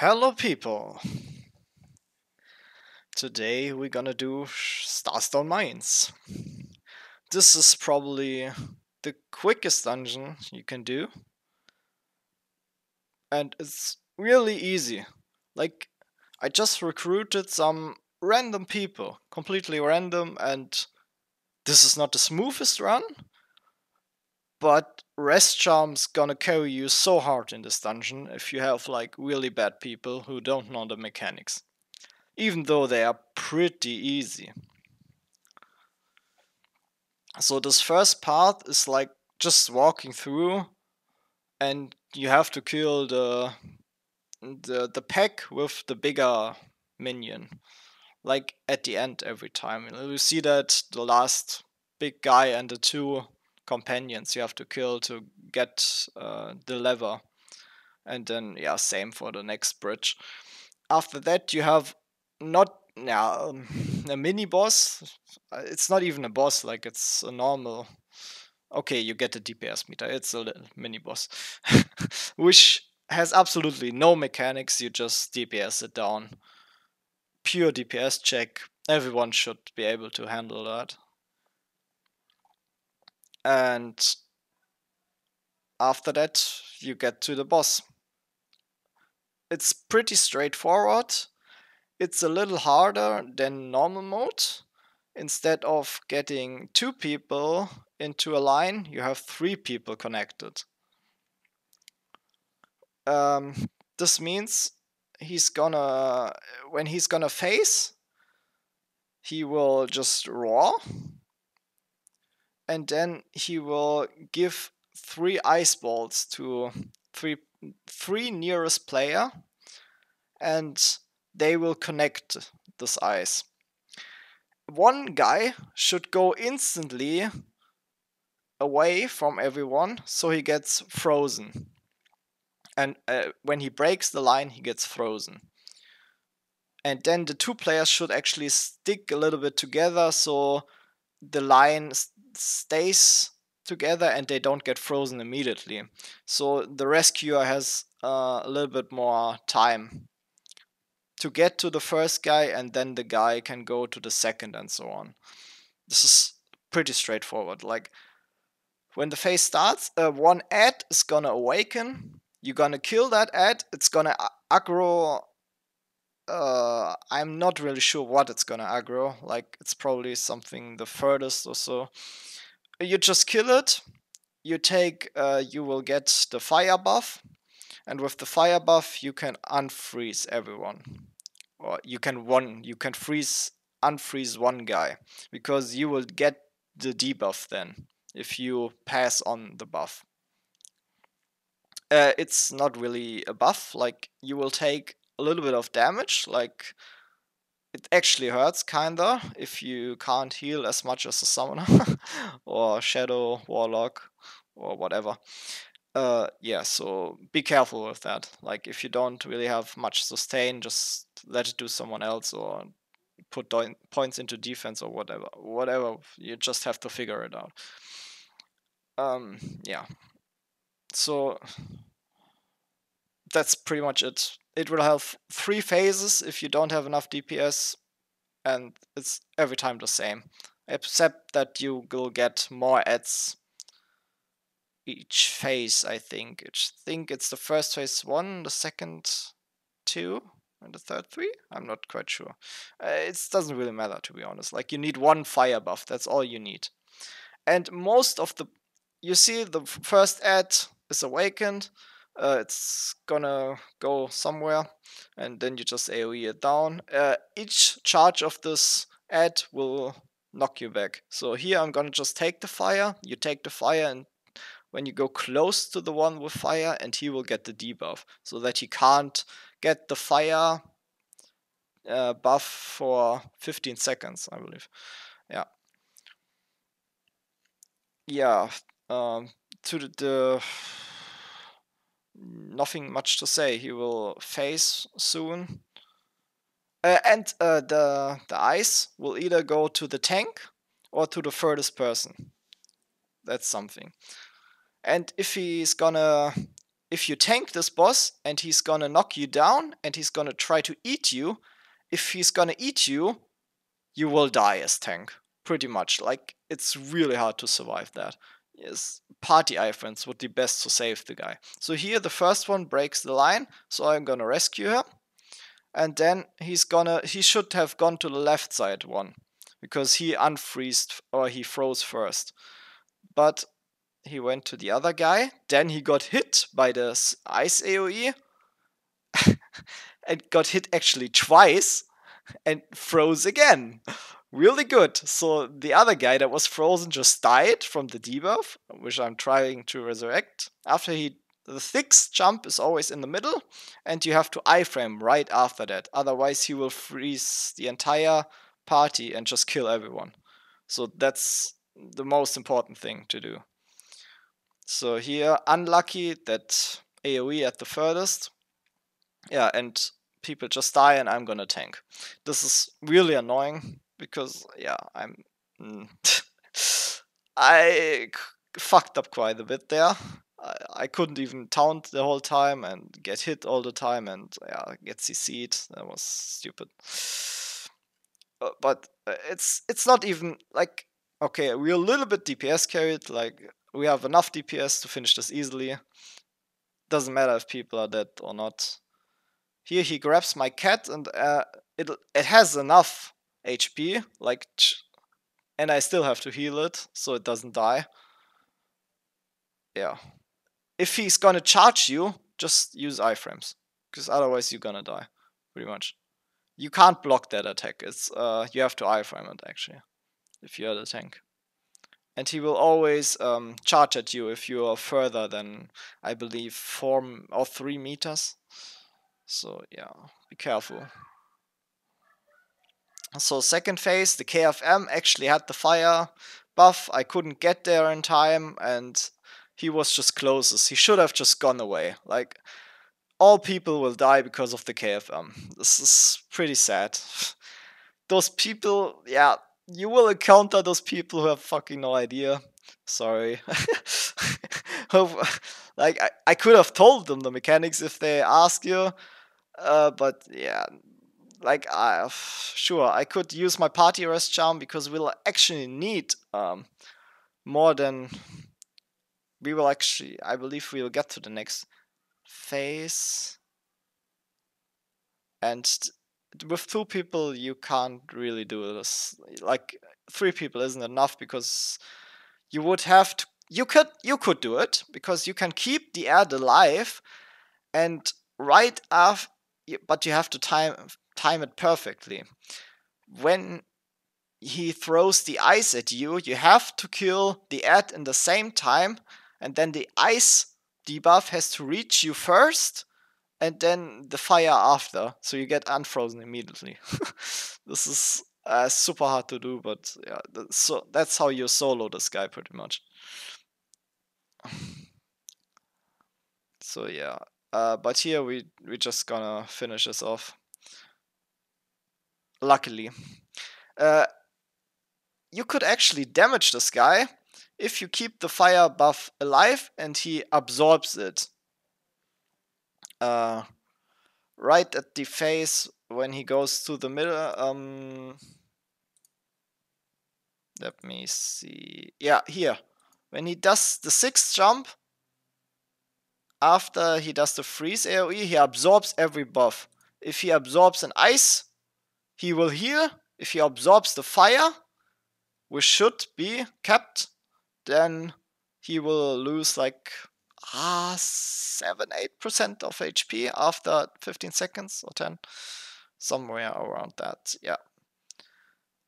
Hello people! Today we're gonna do Starstone Mines. This is probably the quickest dungeon you can do. And it's really easy. Like, I just recruited some random people. Completely random, and this is not the smoothest run. But Rest Charm's gonna carry you so hard in this dungeon if you have like really bad people who don't know the mechanics. Even though they are pretty easy. So this first part is like just walking through, and you have to kill the pack with the bigger minion, like at the end every time. You see that the last big guy and the two companions you have to kill to get the lever, and then yeah, same for the next bridge. After that, you have not a mini boss. It's not even a boss, like it's a normal. Okay, you get the DPS meter. It's a little mini boss, which has absolutely no mechanics. You just DPS it down. Pure DPS check. Everyone should be able to handle that. And after that, you get to the boss. It's pretty straightforward. It's a little harder than normal mode. Instead of getting 2 people into a line, you have 3 people connected. This means when he's gonna face, he will just roar, and then he will give 3 ice balls to three nearest player, and they will connect this ice. One guy should go instantly away from everyone, so he gets frozen. And when he breaks the line, he gets frozen. And then the 2 players should actually stick a little bit together, so the line stays together and they don't get frozen immediately. So the rescuer has a little bit more time to get to the first guy, and then the guy can go to the second, and so on. This is pretty straightforward. Like, when the phase starts, one ad is gonna awaken. You're gonna kill that ad. It's gonna aggro. I'm not really sure what it's gonna aggro. Like, it's probably something the furthest or so. You just kill it. You will get the fire buff, and with the fire buff, you can unfreeze everyone, or you can unfreeze one guy, because you will get the debuff then if you pass on the buff. It's not really a buff. Like, you will take a little bit of damage. Like, it actually hurts kinda if you can't heal as much as a summoner or shadow warlock or whatever. Yeah, so be careful with that. Like, if you don't really have much sustain, just let it do someone else, or put points into defense, or whatever. You just have to figure it out. Yeah. So that's pretty much it. It will have 3 phases if you don't have enough DPS, and it's every time the same, except that you will get more ads each phase. I think it's the first phase 1, the second 2, and the third 3. I'm not quite sure. It doesn't really matter, to be honest. Like, you need 1 fire buff. That's all you need. And most of you see the first ad is awakened. It's gonna go somewhere, and then you just AoE it down. Each charge of this ad will knock you back. So here I'm gonna just take the fire. You take the fire, and when you go close to the one with fire, and he will get the debuff, so that he can't get the fire buff for 15 seconds, I believe. Yeah. Yeah. To the nothing much to say. He will phase soon. And the ice will either go to the tank or to the furthest person. That's something. And if he's gonna if you tank this boss and he's gonna knock you down and he's gonna try to eat you, if he's gonna eat you, you will die as tank. Pretty much. Like, it's really hard to survive that. Yes, party iframes would be best to save the guy. So here the first one breaks the line, so I'm gonna rescue her. And then he should have gone to the left side one, because he unfreezed, or he froze first. But he went to the other guy, then he got hit by the ice AoE, and got hit actually twice, and froze again. Really good. So the other guy that was frozen just died from the debuff, which I'm trying to resurrect. The sixth jump is always in the middle, and you have to iframe right after that. Otherwise, he will freeze the entire party and just kill everyone. So that's the most important thing to do. So here, unlucky that AoE at the furthest. Yeah, and people just die and I'm gonna tank. This is really annoying because, yeah, I fucked up quite a bit there. I couldn't even taunt the whole time and get hit all the time and, yeah, get CC'd. That was stupid. But it's not even like, okay, we're a little bit DPS carried. Like, we have enough DPS to finish this easily. Doesn't matter if people are dead or not. Here he grabs my cat and it has enough HP, like, and I still have to heal it so it doesn't die. Yeah. If he's gonna charge you, just use iframes, because otherwise you're gonna die, pretty much. You can't block that attack. It's you have to iframe it actually, if you're the tank. And he will always charge at you if you are further than, I believe, 4 or 3 meters. So yeah, be careful. So second phase, the KFM actually had the fire buff. I couldn't get there in time, and he was just closest. He should have just gone away. Like, all people will die because of the KFM. This is pretty sad. Those people, yeah, you will encounter those people who have fucking no idea. Sorry. Like, I could have told them the mechanics if they ask you, but yeah, like, sure, I could use my party arrest charm because we'll actually need more than we will actually. I believe we'll get to the next phase, and with 2 people you can't really do this. Like, 3 people isn't enough because you would have to. You could do it because you can keep the ad alive, and right after, but you have to time it perfectly. When he throws the ice at you, you have to kill the ad in the same time, and then the ice debuff has to reach you first, and then the fire after, so you get unfrozen immediately. This is super hard to do, but yeah, so that's how you solo this guy pretty much. So yeah, but here we just gonna finish this off. Luckily. You could actually damage this guy if you keep the fire buff alive and he absorbs it. Right at the phase when he goes to the middle. Let me see. Yeah, here. When he does the 6th jump, after he does the freeze AoE, he absorbs every buff. If he absorbs an ice, he will heal. If he absorbs the fire, which should be kept, then he will lose like 7-8% of HP after 15 seconds or 10, somewhere around that. Yeah.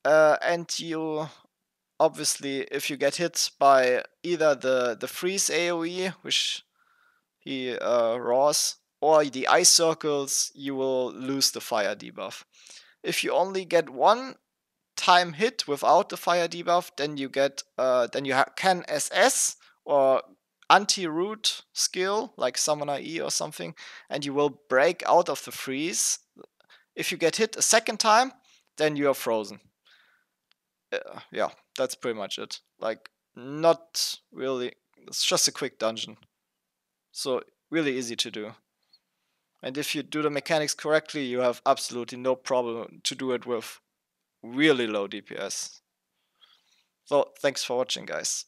And you obviously, if you get hit by either the freeze AoE, which he raws, or the ice circles, you will lose the fire debuff. If you only get one time hit without the fire debuff, then you get can SS or anti-root skill like Summoner E or something, and you will break out of the freeze. If you get hit a second time, then you are frozen. Yeah, that's pretty much it. Like, not really. It's just a quick dungeon. So Really easy to do. And if you do the mechanics correctly, you have absolutely no problem to do it with really low DPS. So thanks for watching, guys.